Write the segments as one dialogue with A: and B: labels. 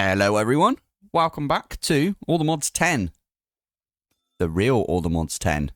A: Hello everyone, welcome back to All the Mods 10. The real All the Mods 10.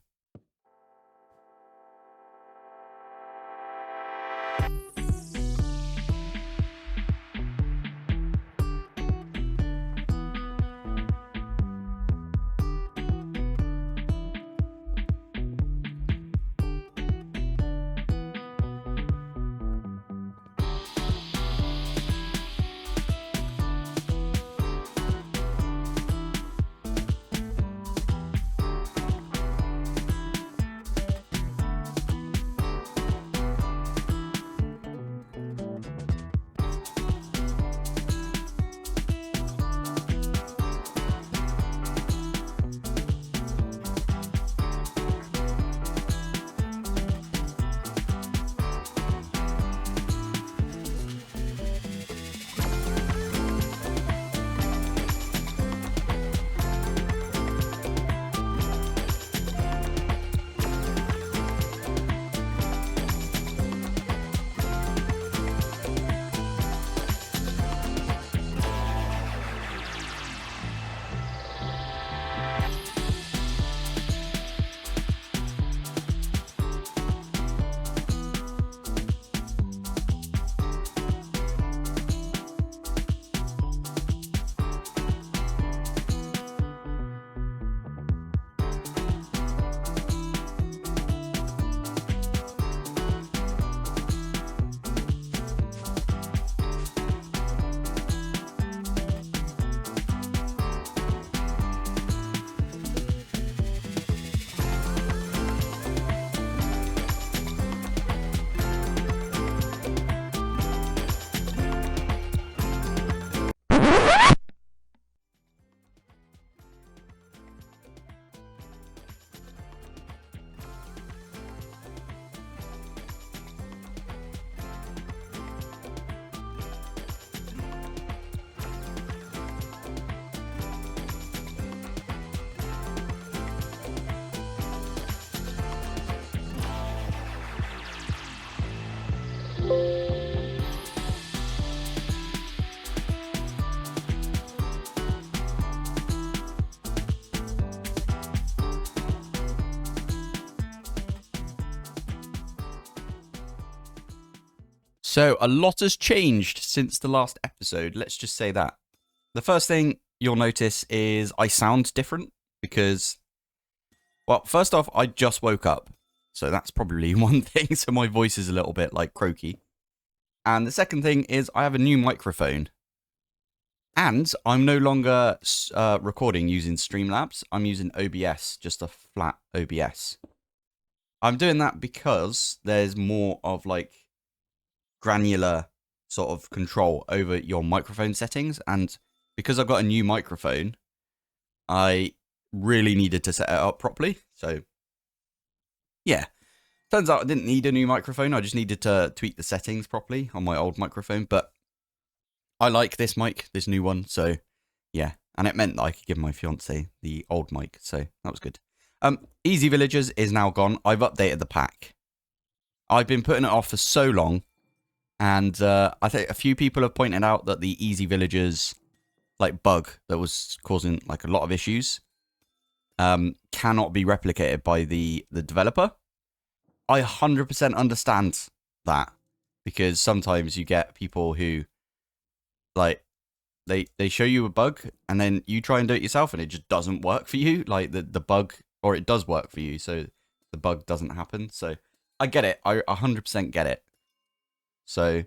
A: So, a lot has changed since the last episode, let's just say that. The first thing you'll notice is I sound different because, well, first off, I just woke up. So that's probably one thing, so my voice is a little bit, like, croaky. And the second thing is I have a new microphone. And I'm no longer recording using Streamlabs. I'm using OBS, just a flat OBS. I'm doing that because there's more of, like, granular sort of control over your microphone settings, and because I've got a new microphone, I really needed to set it up properly. So yeah, turns out I didn't need a new microphone, I just needed to tweak the settings properly on my old microphone. But I like this mic, this new one, so yeah, and it meant that I could give my fiance the old mic, so that was good. Easy Villagers is now gone. I've updated the pack. I've been putting it off for so long. And I think a few people have pointed out that the Easy Villagers like bug that was causing like a lot of issues cannot be replicated by the developer. I 100% understand that, because sometimes you get people who like they show you a bug and then you try and do it yourself and it just doesn't work for you. Like the bug, or it does work for you, so the bug doesn't happen. So I get it. I 100% get it. So,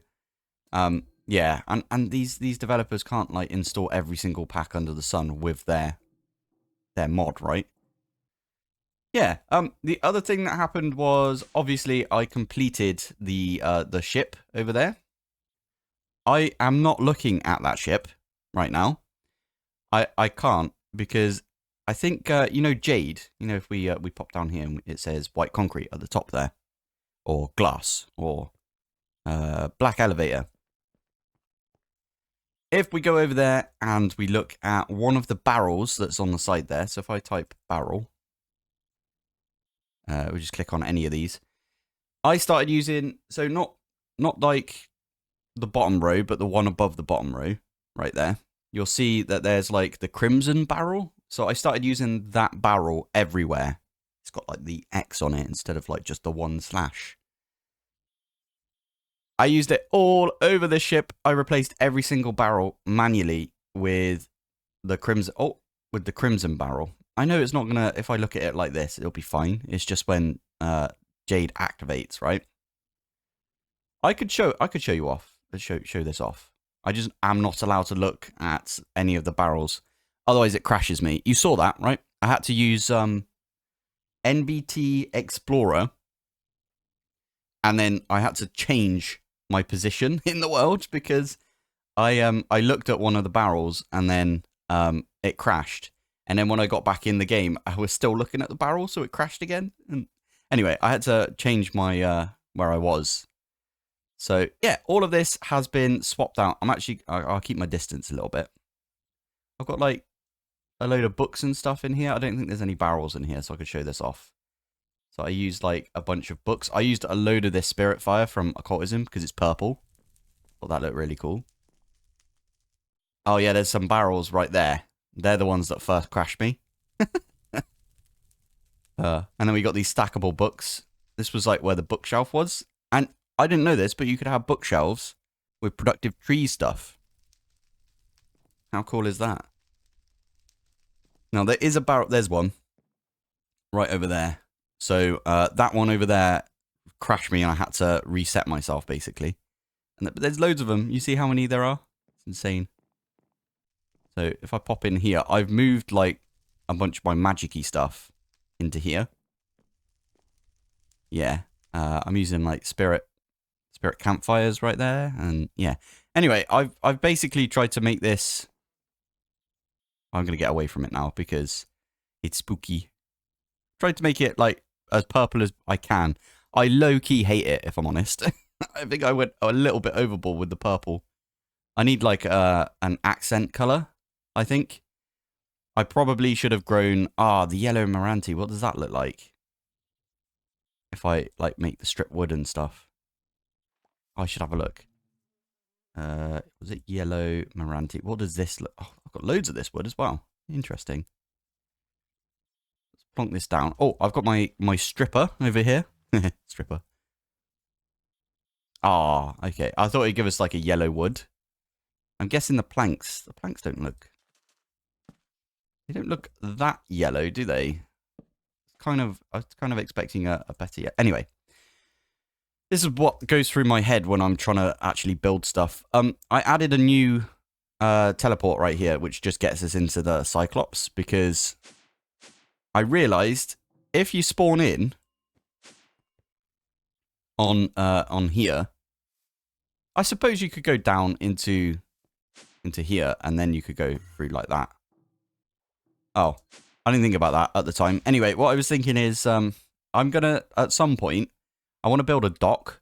A: yeah, and these developers can't like install every single pack under the sun with their mod, right? Yeah. The other thing that happened was obviously I completed the ship over there. I am not looking at that ship right now. I can't, because I think you know Jade. You know, if we pop down here and it says white concrete at the top there, or glass, or black elevator. If we go over there and we look at one of the barrels that's on the side there, so if I type barrel, we just click on any of these. I started using, so not like the bottom row, but the one above the bottom row, right there. you'll see that there's like the crimson barrel. So I started using that barrel everywhere. It's got like the X on it instead of like just the 1/. I used it all over the ship. I replaced every single barrel manually with the crimson. Oh, with the crimson barrel. I know it's not gonna. If I look at it like this, it'll be fine. It's just when Jade activates, right? I could show you off. Let's show this off. I just am not allowed to look at any of the barrels, otherwise it crashes me. You saw that, right? I had to use NBT Explorer, and then I had to change my position in the world because I looked at one of the barrels and then it crashed. And then when I got back in the game, I was still looking at the barrel, so it crashed again. And anyway, I had to change my where I was. So yeah, all of this has been swapped out. I'll keep my distance a little bit. I've got like a load of books and stuff in here. I don't think there's any barrels in here, so I could show this off. So I used like a bunch of books. I used a load of this Spirit Fire from Occultism because it's purple. Thought that looked really cool. Oh yeah, there's some barrels right there. They're the ones that first crashed me. And then we got these stackable books. This was like where the bookshelf was. And I didn't know this, but you could have bookshelves with productive tree stuff. How cool is that? Now, there is a barrel. There's one right over there. So that one over there crashed me and I had to reset myself, basically. But there's loads of them. You see how many there are? It's insane. So if I pop in here, I've moved like a bunch of my magic-y stuff into here. Yeah. I'm using like spirit campfires right there. And yeah. Anyway, I've basically tried to make this. I'm going to get away from it now because it's spooky. Tried to make it like as purple as I can. I low-key hate it, if I'm honest. I think I went a little bit overboard with the purple. I need like an accent color, I think. I probably should have grown... the yellow Maranti. What does that look like? If I like make the strip wood and stuff. I should have a look. Was it yellow Maranti? What does this look... Oh, I've got loads of this wood as well. Interesting. Let's plonk this down. Oh, I've got my stripper over here. Stripper. Okay. I thought it'd give us like a yellow wood. I'm guessing the planks don't look... They don't look that yellow, do they? I was kind of expecting a better... Anyway. This is what goes through my head when I'm trying to actually build stuff. I added a new teleport right here, which just gets us into the Cyclops, because I realized if you spawn in on here, I suppose you could go down into here, and then you could go through like that. Oh, I didn't think about that at the time. Anyway, what I was thinking is I'm going to, at some point, I want to build a dock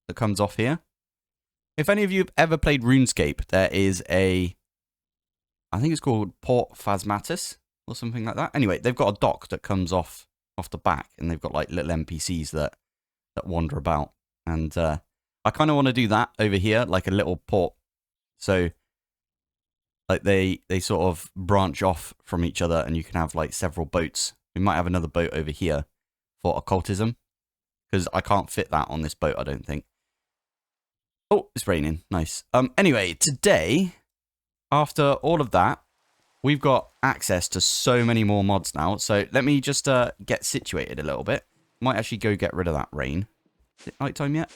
A: that comes off here. If any of you have ever played RuneScape, there is I think it's called Port Phasmatus or something like that. Anyway, they've got a dock that comes off the back, and they've got like little NPCs that wander about. And I kind of want to do that over here, like a little port. So like they sort of branch off from each other, and you can have like several boats. We might have another boat over here for occultism, because I can't fit that on this boat, I don't think. Oh, it's raining. Nice. Anyway, today, after all of that, we've got access to so many more mods now. So let me just get situated a little bit. Might actually go get rid of that rain. Is it nighttime yet?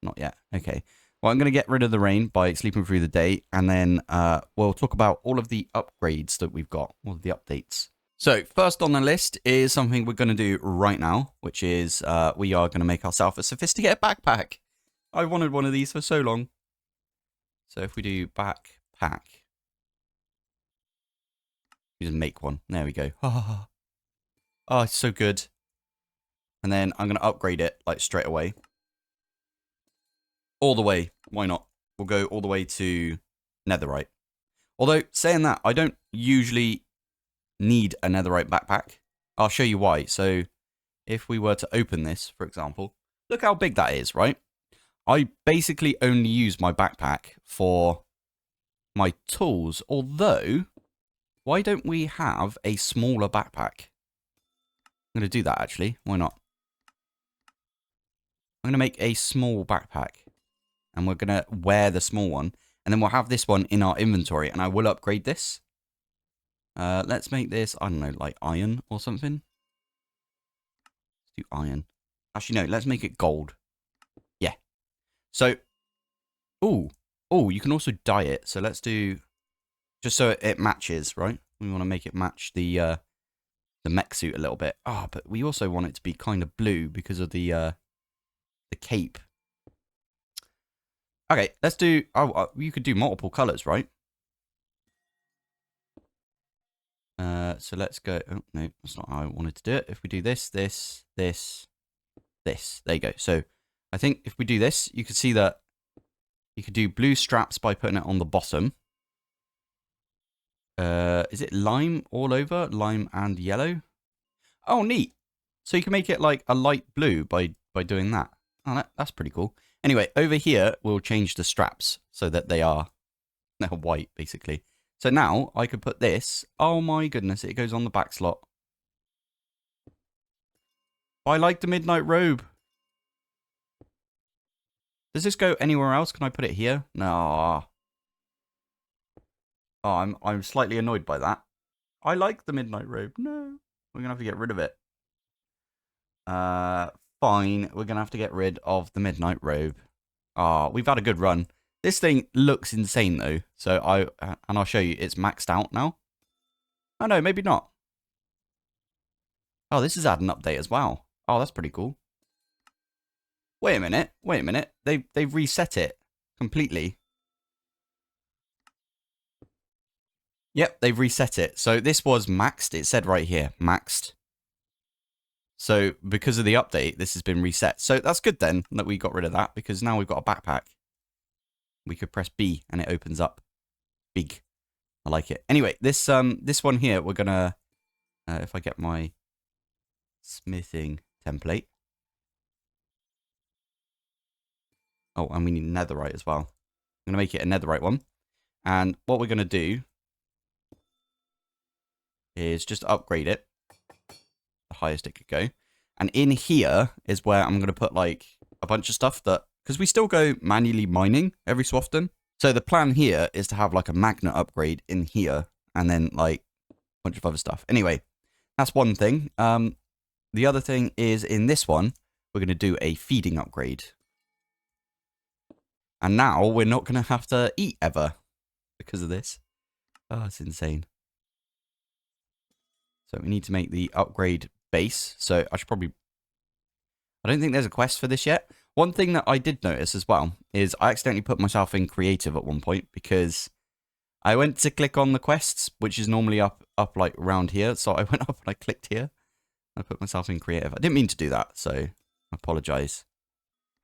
A: Not yet. Okay. Well, I'm going to get rid of the rain by sleeping through the day. And then we'll talk about all of the upgrades that we've got. All of the updates. So first on the list is something we're going to do right now, which is we are going to make ourselves a sophisticated backpack. I wanted one of these for so long. So if we do backpack, we just make one. There we go. Oh, it's so good. And then I'm going to upgrade it like straight away. All the way. Why not? We'll go all the way to netherite. Although, saying that, I don't usually need a netherite backpack. I'll show you why. So if we were to open this, for example, look how big that is, right? I basically only use my backpack for my tools. Although, why don't we have a smaller backpack? I'm going to do that, actually. Why not? I'm going to make a small backpack. And we're going to wear the small one. And then we'll have this one in our inventory. And I will upgrade this. Let's make this, I don't know, like iron or something. Let's do iron. Actually, no, let's make it gold. Yeah. So, oh, you can also dye it. So let's do, just so it matches, right? We want to make it match the mech suit a little bit. Ah, but we also want it to be kind of blue because of the cape. Okay, let's do, you could do multiple colors, right? So let's go, oh, no, that's not how I wanted to do it. If we do this, this, this, this, there you go. So I think if we do this, you can see that you could do blue straps by putting it on the bottom. Is it lime all over? Lime and yellow? Oh, neat. So you can make it like a light blue by doing that. Oh, that's pretty cool. Anyway, over here, we'll change the straps so that they're white, basically. So now I could put this. Oh my goodness, it goes on the back slot. I like the midnight robe. Does this go anywhere else? Can I put it here? No. Oh, I'm slightly annoyed by that. I like the midnight robe. No. We're gonna have to get rid of it. Fine. We're gonna have to get rid of the midnight robe. Ah, we've had a good run. This thing looks insane though. So I'll show you. It's maxed out now. Oh no, maybe not. Oh, this has had an update as well. Oh, that's pretty cool. Wait a minute. Wait a minute. They've reset it completely. Yep, they've reset it. So this was maxed. It said right here, maxed. So because of the update, this has been reset. So that's good then that we got rid of that because now we've got a backpack. We could press B and it opens up. Big. I like it. Anyway, this one here, we're gonna if I get my smithing template. Oh, and we need netherite as well. I'm gonna make it a netherite one. And what we're gonna do is just upgrade it. The highest it could go. And in here is where I'm gonna put like a bunch of stuff that because we still go manually mining every so often. So the plan here is to have like a magnet upgrade in here and then like a bunch of other stuff. Anyway, that's one thing. The other thing is in this one, we're going to do a feeding upgrade. And now we're not going to have to eat ever because of this. Oh, it's insane. So we need to make the upgrade base. So I should probably... I don't think there's a quest for this yet. One thing that I did notice as well is I accidentally put myself in creative at one point because I went to click on the quests, which is normally up like around here. So I went up and I clicked here. I put myself in creative. I didn't mean to do that, so I apologize.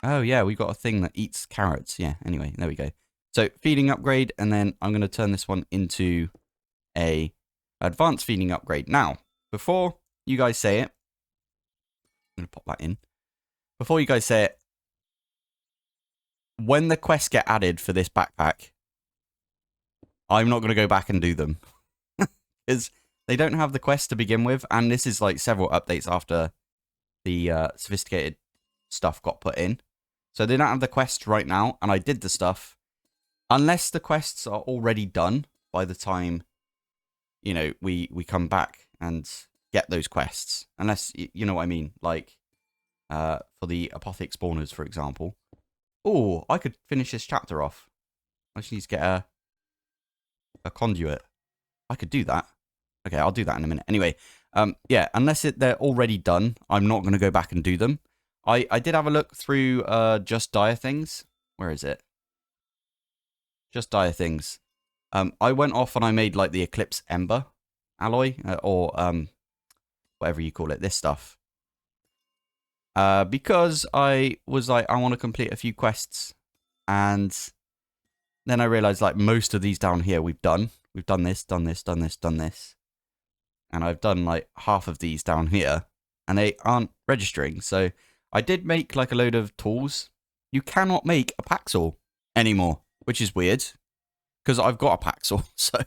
A: Oh yeah, we got a thing that eats carrots. Yeah, anyway, there we go. So feeding upgrade, and then I'm going to turn this one into a advanced feeding upgrade. Now, before you guys say it, I'm going to pop that in. Before you guys say it, when the quests get added for this backpack, I'm not going to go back and do them. Because they don't have the quest to begin with, and this is like several updates after the sophisticated stuff got put in. So they don't have the quest right now, and I did the stuff. Unless the quests are already done by the time, you know, we come back and get those quests. Unless, you know what I mean? Like, for the apothic spawners, for example. Oh, I could finish this chapter off. I just need to get a conduit. I could do that. Okay, I'll do that in a minute. Anyway, yeah, unless they're already done, I'm not going to go back and do them. I did have a look through Just Dire Things. Where is it? Just Dire Things. I went off and I made like the Eclipse Ember alloy, or whatever you call it, this stuff. Because I was like, I want to complete a few quests. And then I realized like most of these down here we've done. We've done this, done this, done this, done this. And I've done like half of these down here. And they aren't registering. So I did make like a load of tools. You cannot make a pack saw anymore, which is weird. because I've got a Paxel. So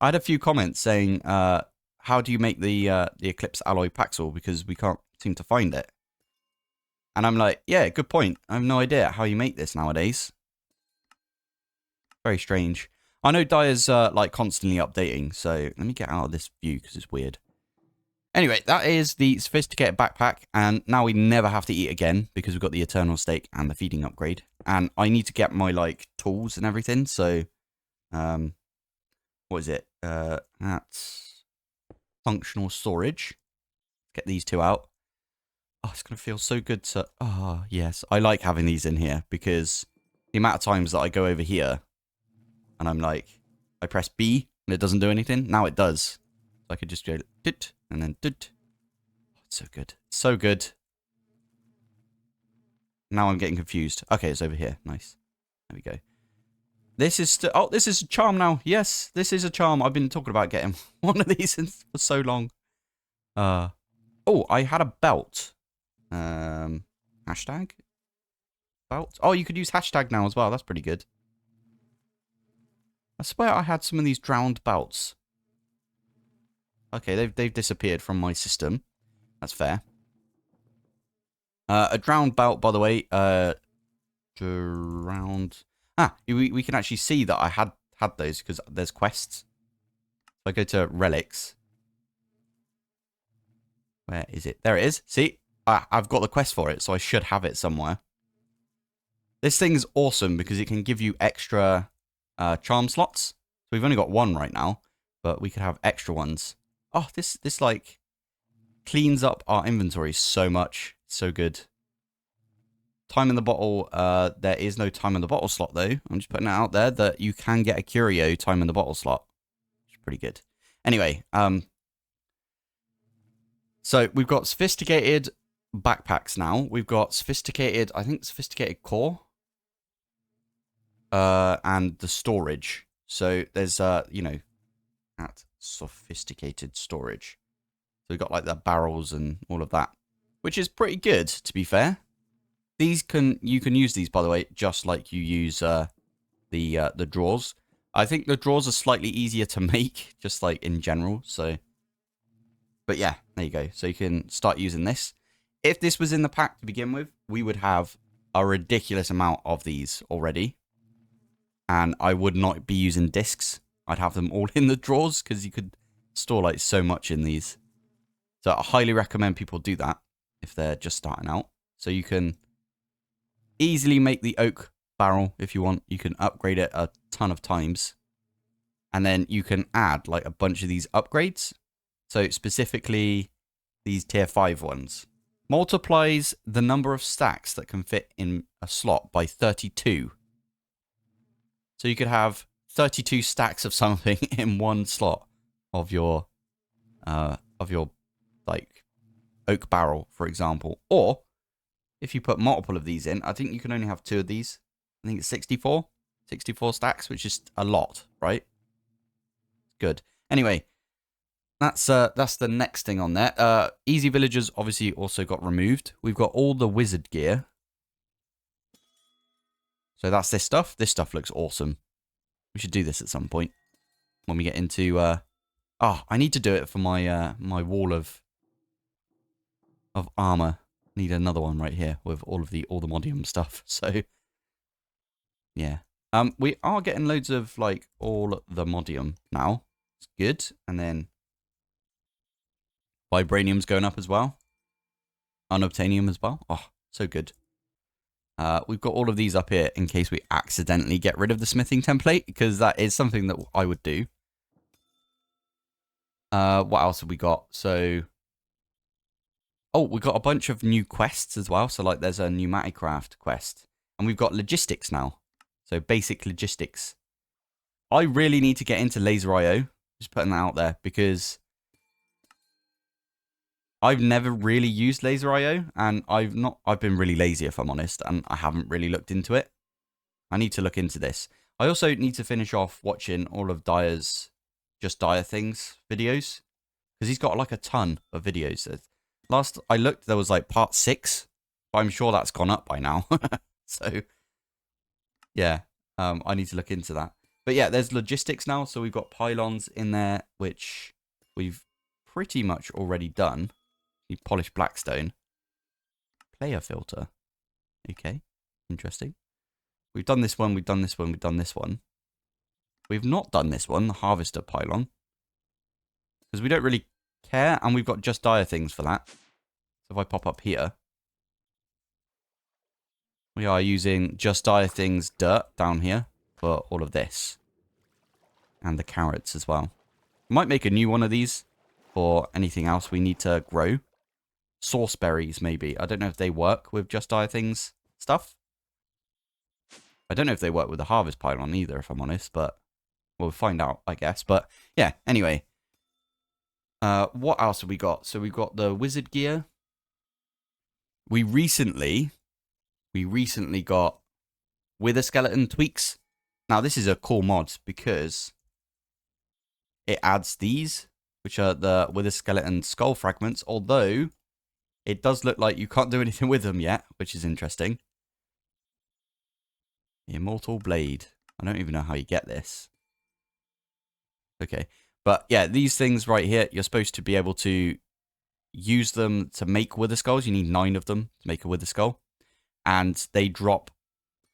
A: I had a few comments saying, how do you make the Eclipse Alloy Paxel? Because we can't seem to find it. And I'm like, yeah, good point. I have no idea how you make this nowadays. Very strange. I know Dyer's like constantly updating, so let me get out of this view because it's weird. Anyway, that is the sophisticated backpack, and now we never have to eat again because we've got the eternal steak and the feeding upgrade. And I need to get my like tools and everything. So, what is it? That's functional storage. Get these two out. Oh, it's gonna feel so good to. Oh yes, I like having these in here because the amount of times that I go over here and I'm like, I press B and it doesn't do anything. Now it does. So I could just go dit and then dit. Oh, it's so good. So good. Now I'm getting confused. Okay, it's over here. Nice. There we go. This is oh, this is a charm now. Yes, this is a charm. I've been talking about getting one of these for so long. Oh, I had a belt. Hashtag belt. Oh, you could use hashtag now as well. That's pretty good. I swear I had some of these drowned belts. Okay, they've disappeared from my system. That's fair. A drowned belt, by the way. Drowned. Ah, we can actually see that I had those because there's quests. So I go to relics. Where is it? There it is. See, I've got the quest for it, so I should have it somewhere. This thing's awesome because it can give you extra charm slots. So we've only got one right now, but we could have extra ones. Oh, this like cleans up our inventory so much. So good. Time in the bottle. There is no time in the bottle slot though. I'm just putting it out there that you can get a curio time in the bottle slot. Which is pretty good. Anyway, so we've got sophisticated backpacks now. We've got sophisticated, I think sophisticated core. And the storage. So there's you know, at sophisticated storage. So we've got like the barrels and all of that, which is pretty good to be fair. You can use these, by the way, just like you use the drawers. I think the drawers are slightly easier to make, just like in general. So, but yeah, there you go. So you can start using this. If this was in the pack to begin with, we would have a ridiculous amount of these already, and I would not be using discs. I'd have them all in the drawers because you could store like so much in these. So I highly recommend people do that if they're just starting out. So you can easily make the oak barrel if you want. You can upgrade it a ton of times. And then you can add like a bunch of these upgrades. So specifically these tier 5 ones. Multiplies the number of stacks that can fit in a slot by 32. So you could have 32 stacks of something in one slot of your like oak barrel, for example. Or if you put multiple of these in, I think you can only have 2 of these. I think it's 64 stacks, which is a lot, right? Good. Anyway, that's the next thing on there. Easy villagers obviously also got removed. We've got all the wizard gear. So that's this stuff. This stuff looks awesome. We should do this at some point when we get into. I need to do it for my my wall of armor. Need another one right here with all the modium stuff. So yeah, we are getting loads of like all the modium now. It's good, and then vibranium's going up as well. Unobtainium as well. Oh, so good. We've got all of these up here in case we accidentally get rid of the smithing template, because that is something that I would do. What else have we got? So, oh, we've got a bunch of new quests as well. So, like, there's a pneumatic craft quest, and we've got logistics now. So, basic logistics. I really need to get into laser IO. Just putting that out there because I've never really used laser IO, and I've been really lazy, if I'm honest, and I haven't really looked into it. I need to look into this. I also need to finish off watching all of Dyer's Just Dyer Things videos, because he's got like a ton of videos. Last I looked, there was like part 6, but I'm sure that's gone up by now. So, yeah, I need to look into that. But yeah, there's logistics now. So we've got pylons in there, which we've pretty much already done. You polish blackstone. Player filter. Okay, interesting. We've done this one, we've done this one, we've done this one. We've not done this one, the harvester pylon. Because we don't really care, and we've got just dire things for that. So if I pop up here, we are using just dire things dirt down here for all of this. And the carrots as well. Might make a new one of these for anything else we need to grow. Sauce berries, maybe. I don't know if they work with just dire things stuff. I don't know if they work with the harvest pylon either, if I'm honest, but we'll find out, I guess. But yeah, anyway. What else have we got? So we've got the wizard gear. We recently got wither skeleton tweaks. Now, this is a cool mod because it adds these, which are the wither skeleton skull fragments, although it does look like you can't do anything with them yet, which is interesting. Immortal blade. I don't even know how you get this. Okay. But yeah, these things right here, you're supposed to be able to use them to make wither skulls. You need 9 of them to make a wither skull. And they drop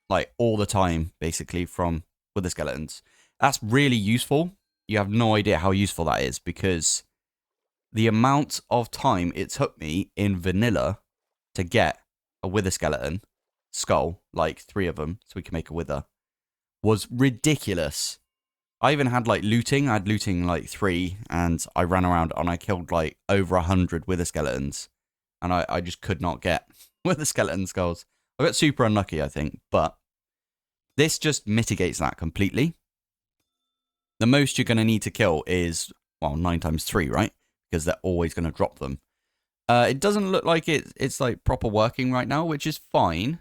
A: like all the time, basically, from wither skeletons. That's really useful. You have no idea how useful that is because the amount of time it took me in vanilla to get a wither skeleton skull, like 3 of them, so we can make a wither, was ridiculous. I even had like looting. I had looting like 3, and I ran around and I killed like over 100 wither skeletons, and I just could not get wither skeleton skulls. I got super unlucky, I think, but this just mitigates that completely. The most you're going to need to kill is, well, 9 times 3, right? Because they're always going to drop them. It doesn't look like it's like proper working right now, which is fine.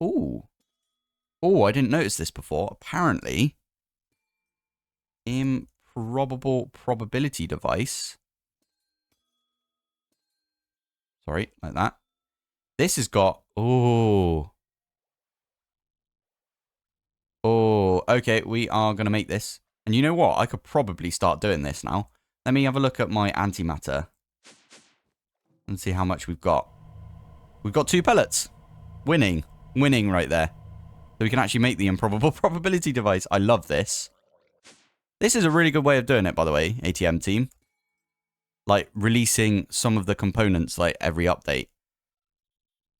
A: Ooh. Oh, I didn't notice this before. Apparently, improbable probability device. Sorry, like that. This has got... Oh. Oh, okay. We are going to make this. And you know what? I could probably start doing this now. Let me have a look at my antimatter. And see how much we've got. We've got 2 pellets. Winning. Winning right there. So we can actually make the improbable probability device. I love this. This is a really good way of doing it, by the way, ATM team. Like, releasing some of the components, like, every update.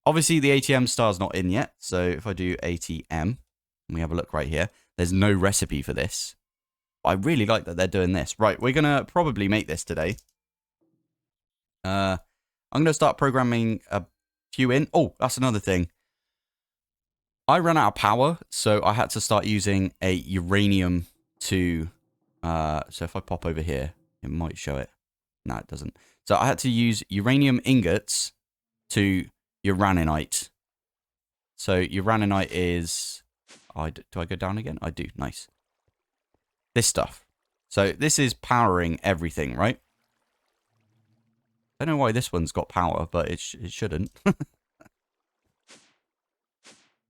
A: Obviously, the ATM star's not in yet. So if I do ATM, and we have a look right here, there's no recipe for this. I really like that they're doing this. Right, we're going to probably make this today. I'm going to start programming a few in. Oh, that's another thing. I ran out of power, so I had to start using a uranium to... so if I pop over here, it might show it. No, it doesn't. So I had to use uranium ingots to uraninite. So uraninite is... do I go down again? I do. Nice. This stuff. So this is powering everything, right? I don't know why this one's got power, but it shouldn't.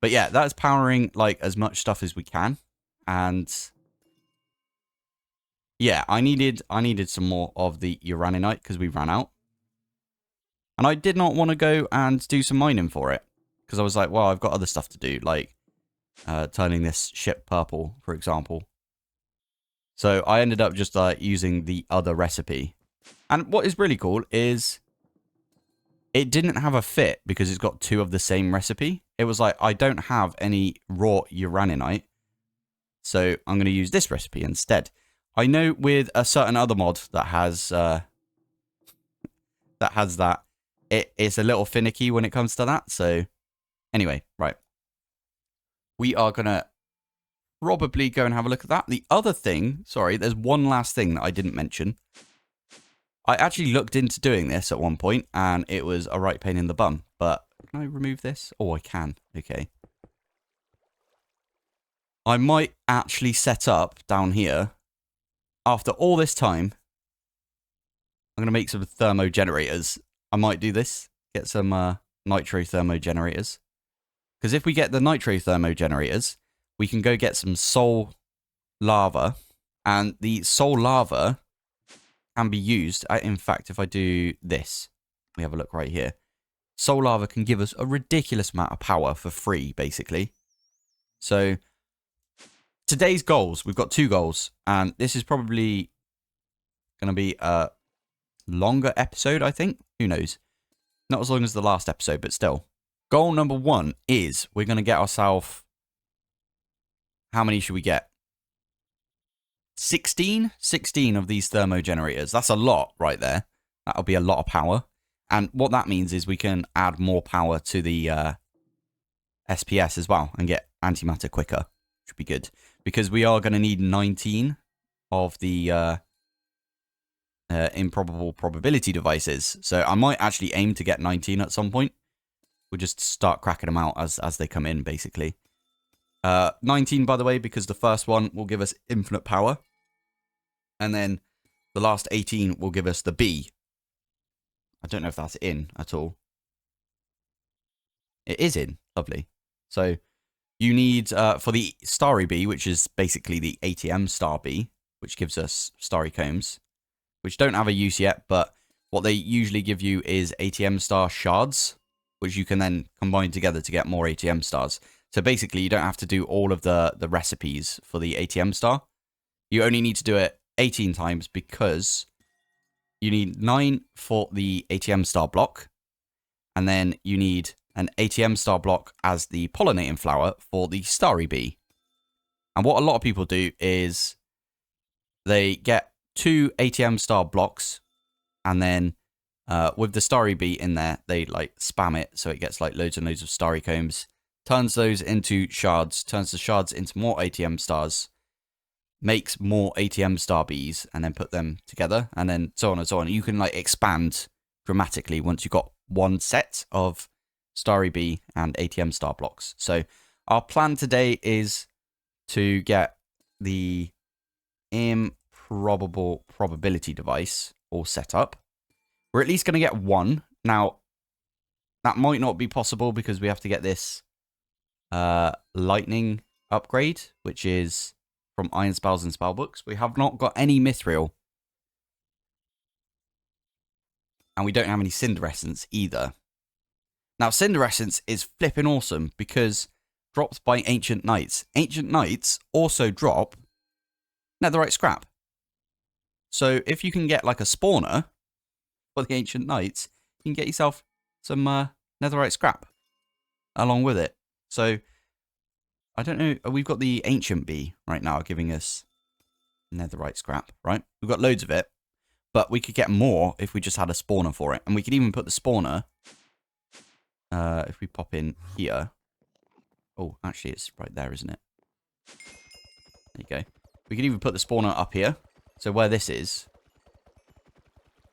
A: But yeah, that's powering like as much stuff as we can. And yeah, I needed some more of the uraninite because we ran out. And I did not want to go and do some mining for it. Because I was like, well, I've got other stuff to do, like turning this ship purple, for example. So I ended up just using the other recipe. And what is really cool is it didn't have a fit because it's got 2 of the same recipe. It was like, I don't have any raw uraninite, so I'm going to use this recipe instead. I know with a certain other mod that has that, it's a little finicky when it comes to that. So anyway, right. We are going to probably go and have a look at that. The other thing, sorry, there's one last thing that I didn't mention. I actually looked into doing this at one point, and it was a right pain in the bum. But can I remove this? Oh, I can. Okay. I might actually set up down here, after all this time, I'm going to make some thermo generators. I might do this. Get some nitro thermo generators. Because if we get the nitro thermo generators, we can go get some soul lava. And the soul lava can be used. In fact, if I do this, we have a look right here. Soul lava can give us a ridiculous amount of power for free, basically. So today's goals, we've got 2 goals. And this is probably going to be a longer episode, I think. Who knows? Not as long as the last episode, but still. Goal number 1 is we're going to get ourselves... How many should we get? 16? 16 of these thermo generators. That's a lot right there. That'll be a lot of power. And what that means is we can add more power to the SPS as well and get antimatter quicker. Which would be good. Because we are going to need 19 of the improbable probability devices. So I might actually aim to get 19 at some point. We'll just start cracking them out as they come in, basically. 19, by the way, because the first one will give us infinite power. And then the last 18 will give us the B. I don't know if that's in at all. It is in. Lovely. So you need, for the Starry B, which is basically the ATM Star B, which gives us Starry Combs, which don't have a use yet, but what they usually give you is ATM Star Shards, which you can then combine together to get more ATM Stars. So basically, you don't have to do all of the recipes for the ATM Star. You only need to do it 18 times because you need 9 for the ATM Star block. And then you need an ATM Star block as the pollinating flower for the Starry Bee. And what a lot of people do is they get 2 ATM Star blocks. And then with the Starry Bee in there, they like spam it. So it gets like loads and loads of Starry Combs. Turns those into shards, turns the shards into more ATM stars, makes more ATM star bees, and then put them together, and then so on and so on. You can like expand dramatically once you've got one set of Starry Bee and ATM star blocks. So our plan today is to get the improbable probability device all set up. We're at least going to get 1. Now, that might not be possible because we have to get this lightning upgrade, which is from Iron Spells and Spellbooks. We have not got any Mithril. And we don't have any Cinder Essence either. Now, Cinder Essence is flipping awesome because dropped by Ancient Knights. Ancient Knights also drop Netherite Scrap. So if you can get like a spawner for the Ancient Knights, you can get yourself some Netherite Scrap along with it. So, I don't know. We've got the Ancient Bee right now giving us Netherite Scrap, right? We've got loads of it. But we could get more if we just had a spawner for it. And we could even put the spawner, if we pop in here. Oh, actually, it's right there, isn't it? There you go. We could even put the spawner up here. So where this is.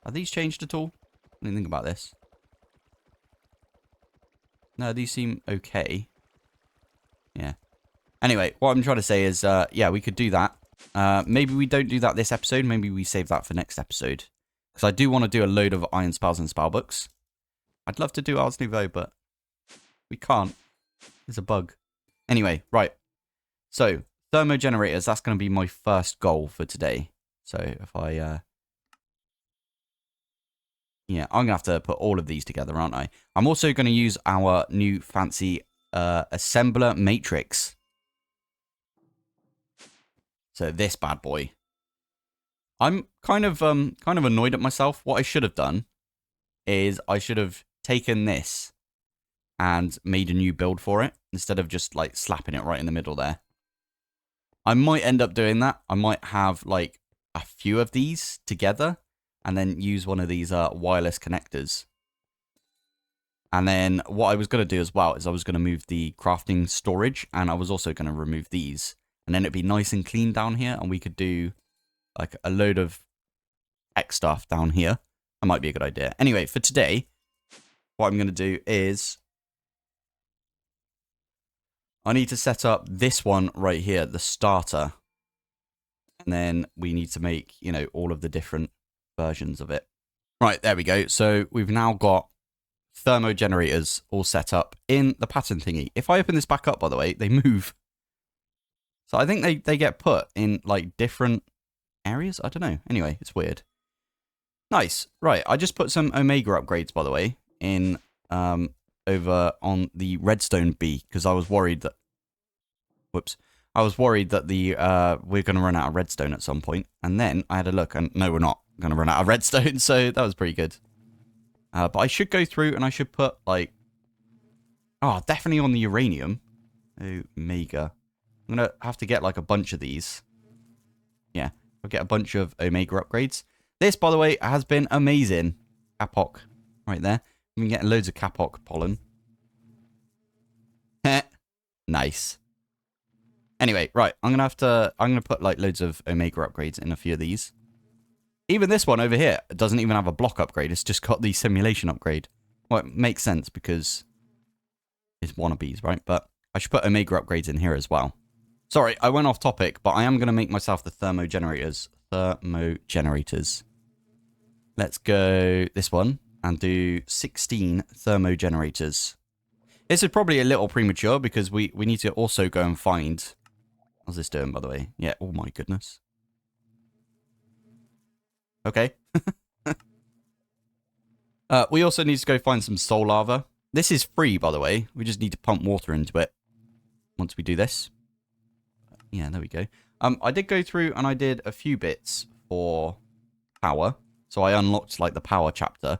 A: Are these changed at all? I didn't think about this. No, these seem okay. Yeah. Anyway, what I'm trying to say is, yeah, we could do that. Maybe we don't do that this episode. Maybe we save that for next episode. Because I do want to do a load of Iron Spells and Spellbooks. I'd love to do Ars Nouveau, but we can't. There's a bug. Anyway, right. So, thermo generators, that's going to be my first goal for today. So, if I... yeah, I'm going to have to put all of these together, aren't I? I'm also going to use our new fancy assembler matrix. So this bad boy. I'm kind of annoyed at myself. What I should have done is I should have taken this and made a new build for it instead of just like slapping it right in the middle there. I might end up doing that. I might have like a few of these together and then use one of these wireless connectors. And then what I was going to do as well is I was going to move the crafting storage, and I was also going to remove these. And then it'd be nice and clean down here, and we could do like a load of tech stuff down here. That might be a good idea. Anyway, for today, what I'm going to do is I need to set up this one right here, the starter. And then we need to make, you know, all of the different versions of it. Right, there we go. So we've now got thermo generators all set up in the pattern thingy. If I open this back up, by the way, they move. So I think they get put in like different areas. I don't know. Anyway, it's weird. Nice. Right. I just put some Omega upgrades, by the way, in over on the redstone B because I was worried that. Whoops. I was worried that the we're going to run out of redstone at some point, and then I had a look, and no, we're not going to run out of redstone, so that was pretty good. But I should go through and I should put like, oh, definitely on the uranium. Omega. I'm going to have to get like a bunch of these. Yeah, I'll get a bunch of Omega upgrades. This, by the way, has been amazing. Kapok, right there. We've been getting loads of Kapok pollen. Nice. Anyway, right, I'm gonna put like loads of Omega upgrades in a few of these. Even this one over here doesn't even have a block upgrade. It's just got the simulation upgrade. Well, it makes sense because it's wannabes, right? But I should put Omega upgrades in here as well. Sorry, I went off topic, but I am gonna make myself the thermo generators. Thermo generators. Let's go this one and do 16 thermo generators. This is probably a little premature because we need to also go and find. How's this doing, by the way? Yeah, oh my goodness. Okay. We also need to go find some soul lava. This is free, by the way. We just need to pump water into it once we do this. Yeah, there we go. I did go through and I did a few bits for power. So I unlocked, like, the power chapter.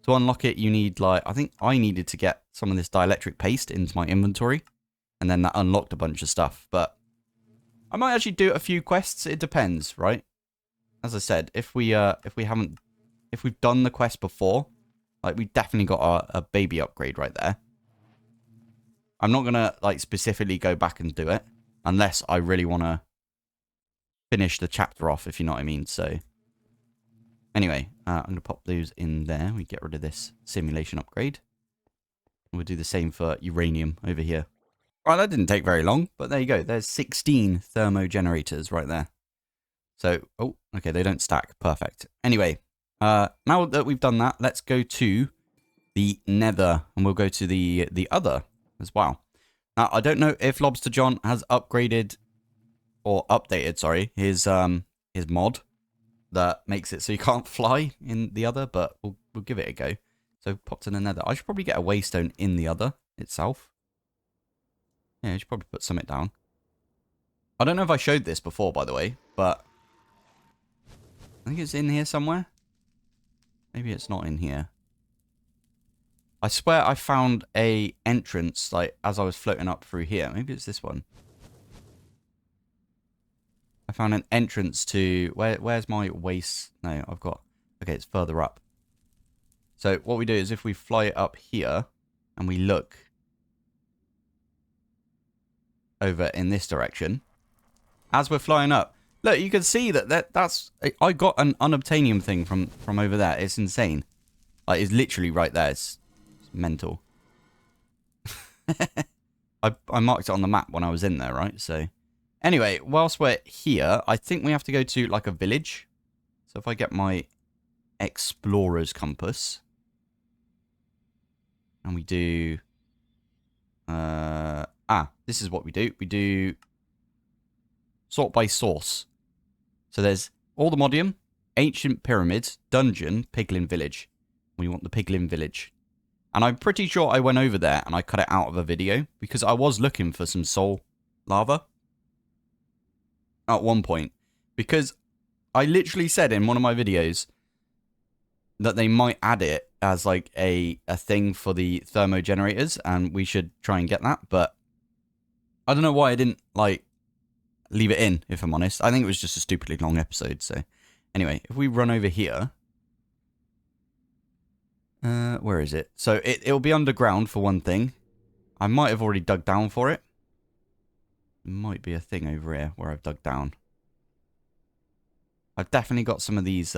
A: To unlock it, you need, like, I think I needed to get some of this dielectric paste into my inventory. And then that unlocked a bunch of stuff. But I might actually do a few quests. It depends, right? As I said, if we've done the quest before, like we definitely got a baby upgrade right there. I'm not gonna like specifically go back and do it unless I really want to finish the chapter off, if you know what I mean. So anyway, I'm gonna pop those in there. We get rid of this simulation upgrade. We'll do the same for uranium over here. Right, that didn't take very long, but there you go. There's 16 thermo generators right there. So, oh, okay, they don't stack. Perfect. Anyway, now that we've done that, let's go to the nether, and we'll go to the other as well. Now, I don't know if Lobster John has upgraded or updated, sorry, his mod that makes it so you can't fly in the other, but we'll give it a go. So, pop to the nether. I should probably get a waystone in the other itself. Yeah, I should probably put something down. I don't know if I showed this before, by the way, but I think it's in here somewhere. Maybe it's not in here. I swear I found a entrance, like, as I was floating up through here. Maybe it's this one. I found an entrance to... Where's my waist? No, I've got... Okay, it's further up. So what we do is if we fly it up here and we look over in this direction, as we're flying up, look, you can see that's... I got an unobtainium thing from over there. It's insane. Like, it's literally right there. It's mental. I marked it on the map when I was in there, right? So, anyway, whilst we're here, I think we have to go to, like, a village. So if I get my explorer's compass, and we do... this is what we do. We do sort by source. So there's Aldemodium, Ancient Pyramids, Dungeon, Piglin Village. We want the Piglin Village. And I'm pretty sure I went over there and I cut it out of a video because I was looking for some soul lava at one point. Because I literally said in one of my videos that they might add it as like a thing for the thermo generators and we should try and get that. But I don't know why I didn't like leave it in, if I'm honest. I think it was just a stupidly long episode. So anyway, if we run over here. Where is it? So it'll be underground for one thing. I might have already dug down for it. There might be a thing over here where I've dug down. I've definitely got some of these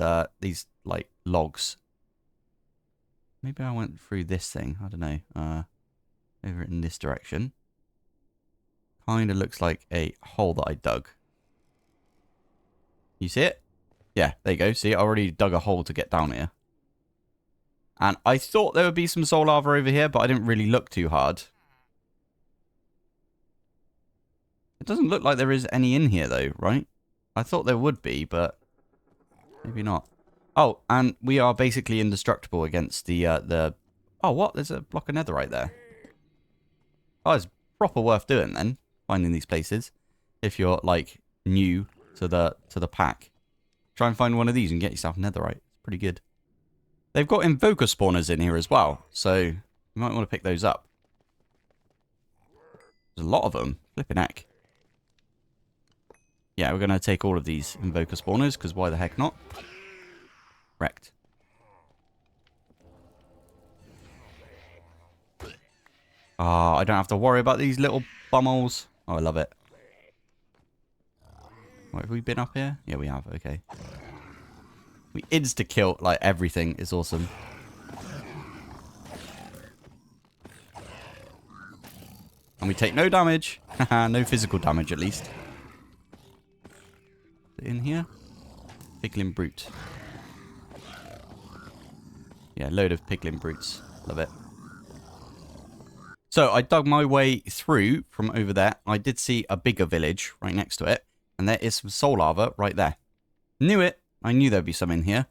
A: like logs. Maybe I went through this thing. I don't know. Over in this direction. Kind of looks like a hole that I dug. You see it? Yeah, there you go. See, I already dug a hole to get down here. And I thought there would be some soul lava over here, but I didn't really look too hard. It doesn't look like there is any in here, though, right? I thought there would be, but maybe not. Oh, and we are basically indestructible against the... Oh, what? There's a block of netherite there. Oh, it's proper worth doing, then, finding these places. If you're, like, new to the pack. Try and find one of these and get yourself netherite. It's pretty good. They've got invoker spawners in here as well, so you might want to pick those up. There's a lot of them. Flipping heck. Yeah, we're going to take all of these invoker spawners, because why the heck not? Wrecked. Ah, I don't have to worry about these little bumholes. Oh, I love it. What, have we been up here? Yeah, we have. Okay. We insta-kill, like, everything. It's awesome. And we take no damage. No physical damage, at least. In here? Piglin brute. Yeah, load of piglin brutes. Love it. So, I dug my way through from over there. I did see a bigger village right next to it. And there is some soul lava right there. Knew it. I knew there'd be some in here.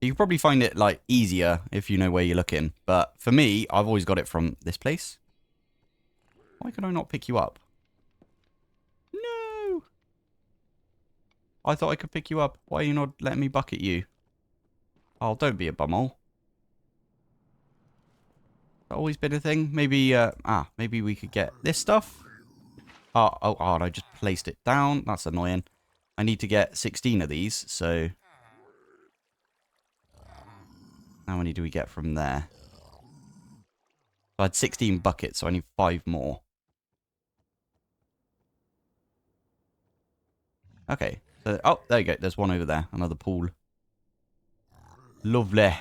A: You can probably find it, like, easier if you know where you're looking. But for me, I've always got it from this place. Why can I not pick you up? No! I thought I could pick you up. Why are you not letting me bucket you? Oh, don't be a bumhole. Always been a thing. Maybe, maybe we could get this stuff. Oh, and I just placed it down. That's annoying. I need to get 16 of these, so... How many do we get from there? I had 16 buckets, so I need 5 more. Okay. So, oh, there you go. There's one over there. Another pool. Lovely.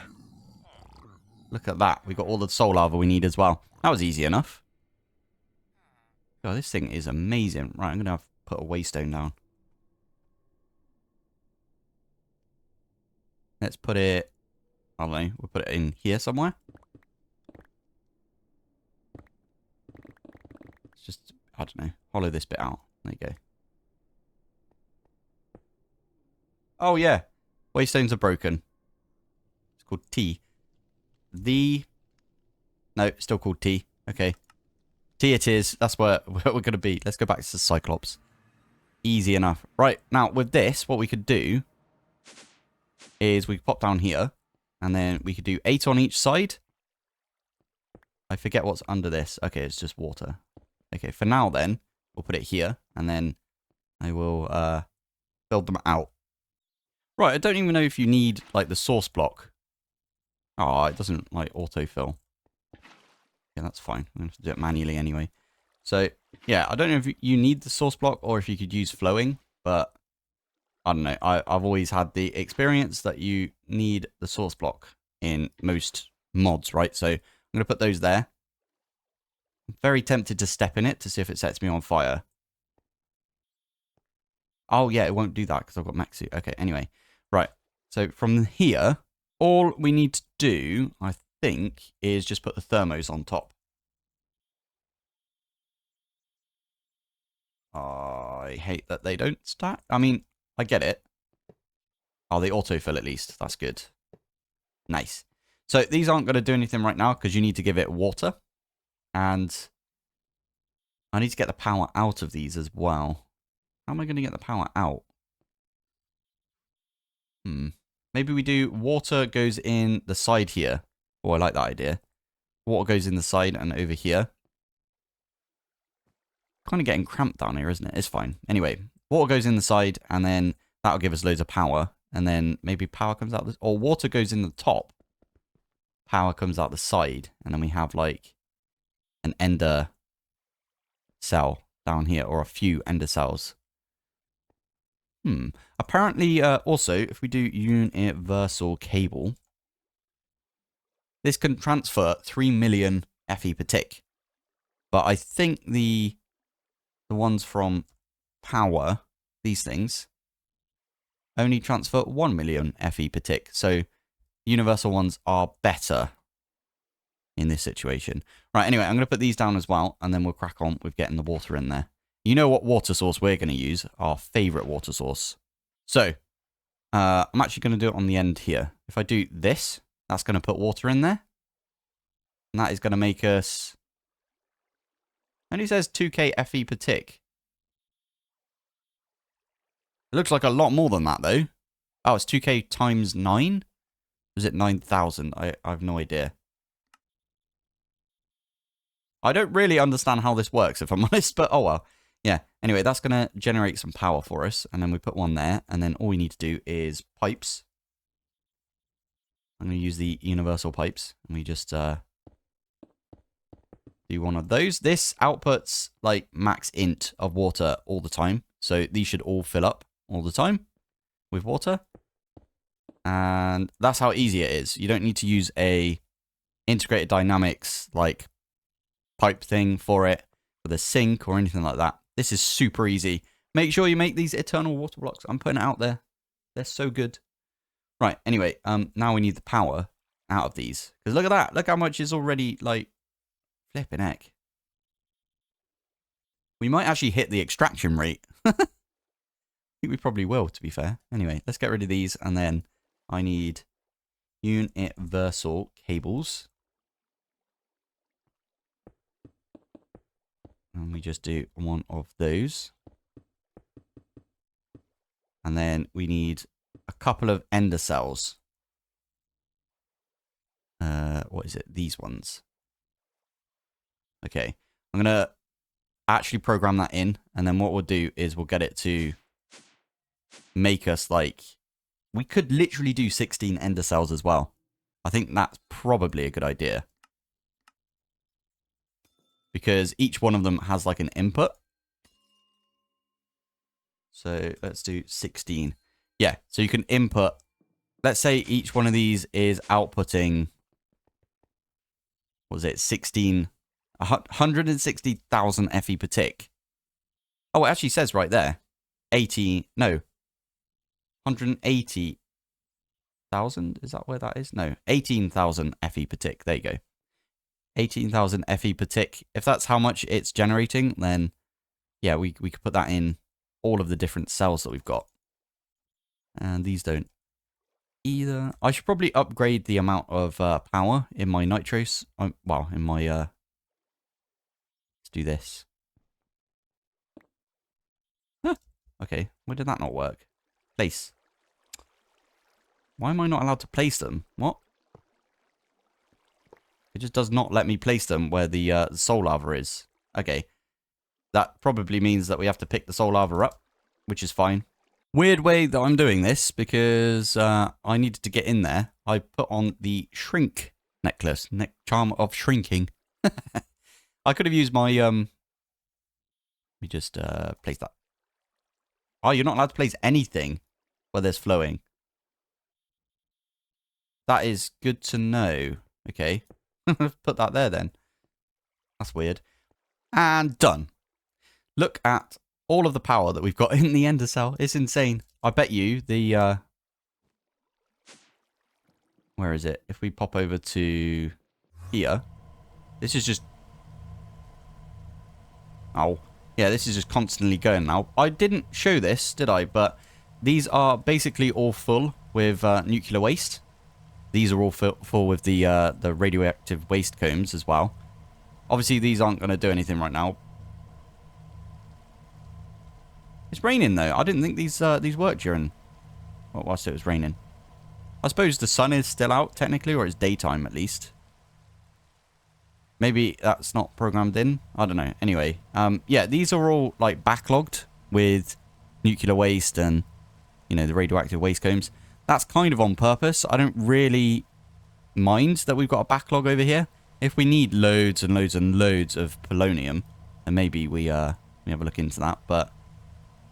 A: Look at that. We got all the soul lava we need as well. That was easy enough. Oh, this thing is amazing. Right, I'm going to have to put a waystone down. Let's put it... I don't know. We'll put it in here somewhere. Let's just, I don't know, hollow this bit out. There you go. Oh, yeah. Waystones are broken. It's called T. No, it's still called T. Okay. T it is. That's where we're going to be. Let's go back to the Cyclops. Easy enough. Right, now with this, what we could do is we could pop down here. And then we could do 8 on each side. I forget what's under this. Okay, it's just water. Okay, for now then, we'll put it here. And then I will build them out. Right, I don't even know if you need, like, the source block. Oh, it doesn't, like, autofill. Yeah, that's fine. I'm going to have to do it manually anyway. So, yeah, I don't know if you need the source block or if you could use flowing. But, I don't know. I've always had the experience that you need the source block in most mods, right? So, I'm going to put those there. I'm very tempted to step in it to see if it sets me on fire. Oh, yeah, it won't do that because I've got max suit. Okay, anyway. Right. So, from here, all we need to do, I think, is just put the thermos on top. I hate that they don't stack. I mean, I get it. Oh, they autofill at least. That's good. Nice. So, these aren't going to do anything right now because you need to give it water. And I need to get the power out of these as well. How am I going to get the power out? Maybe we do water goes in the side here. Oh, I like that idea. Water goes in the side and over here. Kind of getting cramped down here, isn't it? It's fine. Anyway, water goes in the side and then that'll give us loads of power. And then maybe power comes out. Or water goes in the top. Power comes out the side. And then we have like an ender cell down here. Or a few ender cells. Apparently, also, if we do universal cable, this can transfer 3 million FE per tick. But I think the ones from power, these things, only transfer 1 million FE per tick. So universal ones are better in this situation. Right, anyway, I'm going to put these down as well, and then we'll crack on with getting the water in there. You know what water source we're going to use? Our favorite water source. So, I'm actually going to do it on the end here. If I do this, that's going to put water in there. And that is going to make us... It only says 2k FE per tick. It looks like a lot more than that, though. Oh, it's 2k times 9? Was it 9,000? I have no idea. I don't really understand how this works, if I'm honest, but oh well. Yeah, anyway, that's going to generate some power for us, and then we put one there, and then all we need to do is pipes. I'm going to use the universal pipes, and we just do one of those. This outputs, like, max int of water all the time, so these should all fill up all the time with water. And that's how easy it is. You don't need to use a integrated dynamics, like, pipe thing for it, with a sink or anything like that. This is super easy. Make sure you make these eternal water blocks. I'm putting it out there. They're so good. Right, anyway, now we need the power out of these. Because look at that. Look how much is already, like, flipping heck. We might actually hit the extraction rate. I think we probably will, to be fair. Anyway, let's get rid of these. And then I need universal cables. And we just do one of those. And then we need a couple of ender cells. What is it? These ones. Okay. I'm going to actually program that in. And then what we'll do is we'll get it to make us like... We could literally do 16 ender cells as well. I think that's probably a good idea. Because each one of them has like an input. So let's do 16. Yeah, so you can input. Let's say each one of these is outputting. What was it? 160,000 FE per tick. Oh, it actually says right there. 180,000. Is that where that is? No, 18,000 FE per tick. There you go. 18,000 FE per tick. If that's how much it's generating, then yeah, we could put that in all of the different cells that we've got. And these don't either. I should probably upgrade the amount of power in my nitros. Well, in my... let's do this. Huh. Okay, why did that not work? Place. Why am I not allowed to place them? What? It just does not let me place them where the soul lava is. Okay. That probably means that we have to pick the soul lava up, which is fine. Weird way that I'm doing this because I needed to get in there. I put on the shrink necklace. Charm of shrinking. I could have used my... Let me just place that. Oh, you're not allowed to place anything where there's flowing. That is good to know. Okay. Put that there then. That's weird. And done. Look at all of the power that we've got in the ender cell. It's insane. I bet you the... Where is it? If we pop over to here, this is just... Oh, yeah, this is just constantly going now. I didn't show this, did I? But these are basically all full with nuclear waste. These are all full with the radioactive waste combs as well. Obviously, these aren't going to do anything right now. It's raining, though. I didn't think these worked during... Well, whilst it was raining. I suppose the sun is still out, technically, or it's daytime, at least. Maybe that's not programmed in. I don't know. Anyway, yeah, these are all, like, backlogged with nuclear waste and, you know, the radioactive waste combs. That's kind of on purpose. I don't really mind that we've got a backlog over here. If we need loads and loads and loads of polonium, then maybe we have a look into that. But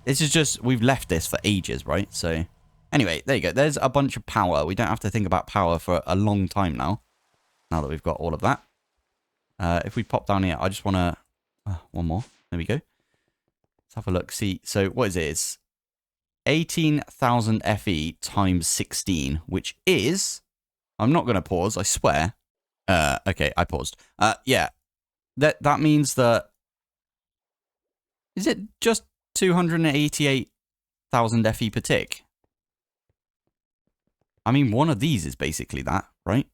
A: this is just, we've left this for ages, right? So anyway, there you go. There's a bunch of power. We don't have to think about power for a long time now that we've got all of that. If we pop down here, I just want to... one more. There we go. Let's have a look. See, so what is it? It's 18,000 FE times 16, which is... I'm not going to pause, I swear. Okay, I paused. Yeah, that means that... Is it just 288,000 FE per tick? I mean, one of these is basically that, right?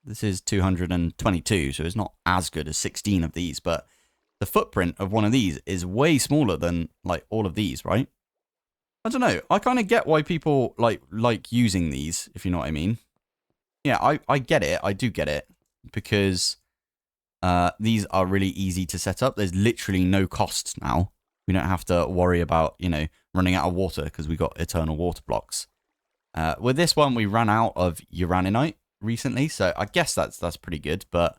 A: This is 222, so it's not as good as 16 of these, but the footprint of one of these is way smaller than, like, all of these, right? I don't know. I kind of get why people like using these, if you know what I mean. Yeah, I get it. I do get it. Because these are really easy to set up. There's literally no cost now. We don't have to worry about, you know, running out of water because we got eternal water blocks. With this one, we ran out of uraninite recently, so I guess that's pretty good. But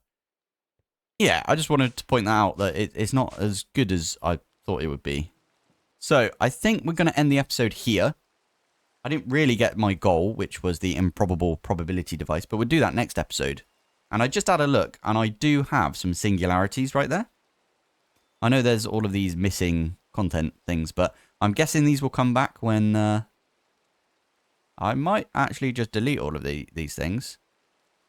A: yeah, I just wanted to point that out that it's not as good as I thought it would be. So I think we're going to end the episode here. I didn't really get my goal, which was the improbable probability device, but we'll do that next episode. And I just had a look, and I do have some singularities right there. I know there's all of these missing content things, but I'm guessing these will come back when... I might actually just delete all of these things.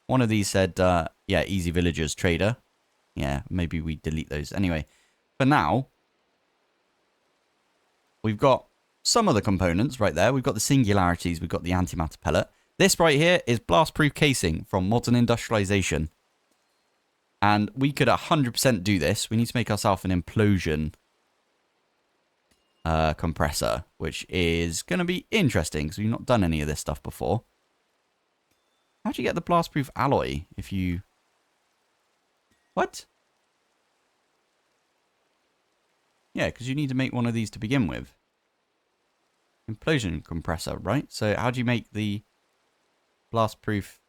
A: One of these said, yeah, Easy Villagers Trader. Yeah, maybe we delete those. Anyway, for now, we've got some of the components right there. We've got the singularities. We've got the antimatter pellet. This right here is blast-proof casing from modern industrialization. And we could 100% do this. We need to make ourselves an implosion compressor, which is going to be interesting because we've not done any of this stuff before. How do you get the blast-proof alloy if you... What? Yeah, because you need to make one of these to begin with. Implosion compressor, right? So how do you make the blast-proof...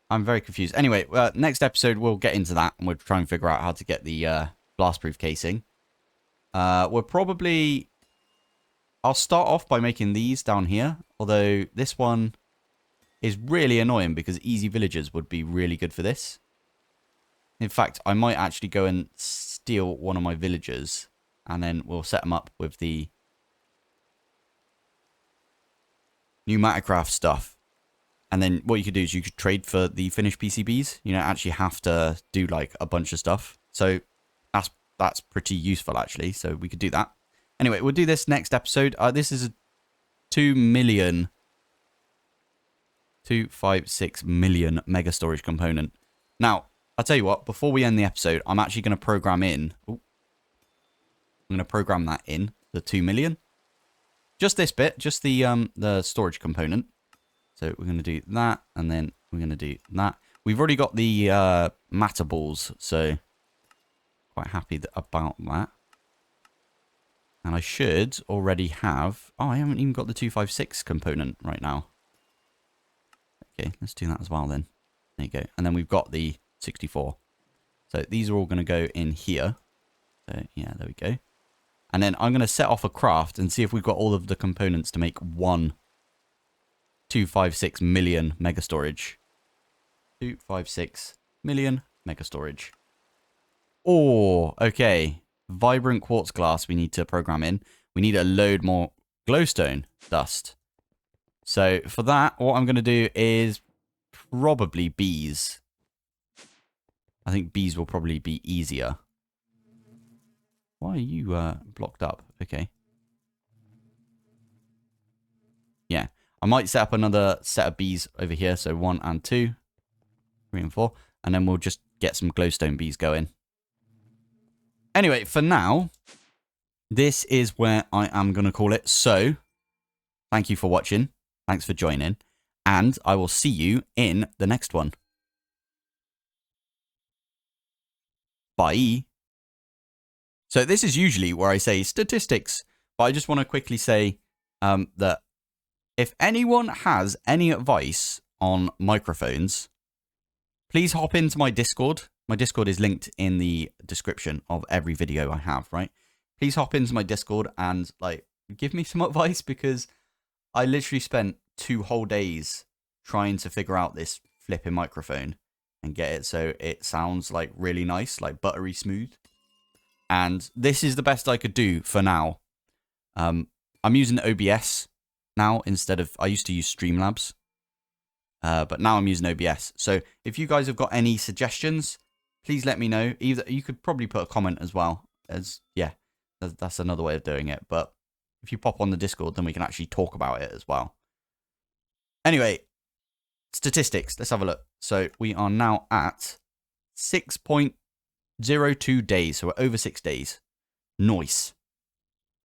A: I'm very confused. Anyway, next episode we'll get into that and we'll try and figure out how to get the blast-proof casing. We're probably... I'll start off by making these down here. Although this one is really annoying because Easy Villagers would be really good for this. In fact, I might actually go and steal one of my villagers. And then we'll set them up with the new Mattercraft stuff. And then what you could do is you could trade for the finished PCBs. You don't actually have to do like a bunch of stuff. So that's pretty useful actually. So we could do that. Anyway, we'll do this next episode. This is a 256 million mega storage component. Now, I'll tell you what, before we end the episode, I'm actually going to program in. I'm going to program that in, the 2 million. Just this bit, just the storage component. So we're going to do that, and then we're going to do that. We've already got the matter balls, so quite happy about that. And I should already have... Oh, I haven't even got the 256 component right now. Okay, let's do that as well then. There you go. And then we've got the 64. So these are all going to go in here. So yeah, there we go. And then I'm going to set off a craft and see if we've got all of the components to make one 256 million mega storage. 256 million mega storage. Oh, okay. Vibrant quartz glass we need to program in. We need a load more glowstone dust. So for that, what I'm going to do is probably bees. I think bees will probably be easier. Why are you blocked up? Okay. Yeah. I might set up another set of bees over here. So 1 and 2, 3 and 4. And then we'll just get some glowstone bees going. Anyway, for now, this is where I am going to call it. So, thank you for watching. Thanks for joining. And I will see you in the next one. Bye. So this is usually where I say statistics. But I just want to quickly say that if anyone has any advice on microphones, please hop into my Discord. My Discord is linked in the description of every video I have, right? Please hop into my Discord and like give me some advice because I literally spent 2 whole days trying to figure out this flipping microphone and get it so it sounds like really nice, like buttery smooth. And this is the best I could do for now. I'm using OBS now instead of, I used to use Streamlabs. But now I'm using OBS. So if you guys have got any suggestions, please let me know. Either you could probably put a comment as well, as yeah, that's another way of doing it. But if you pop on the Discord, then we can actually talk about it as well. Anyway, statistics. Let's have a look. So we are now at 6.02 days. So we're over 6 days. Nice.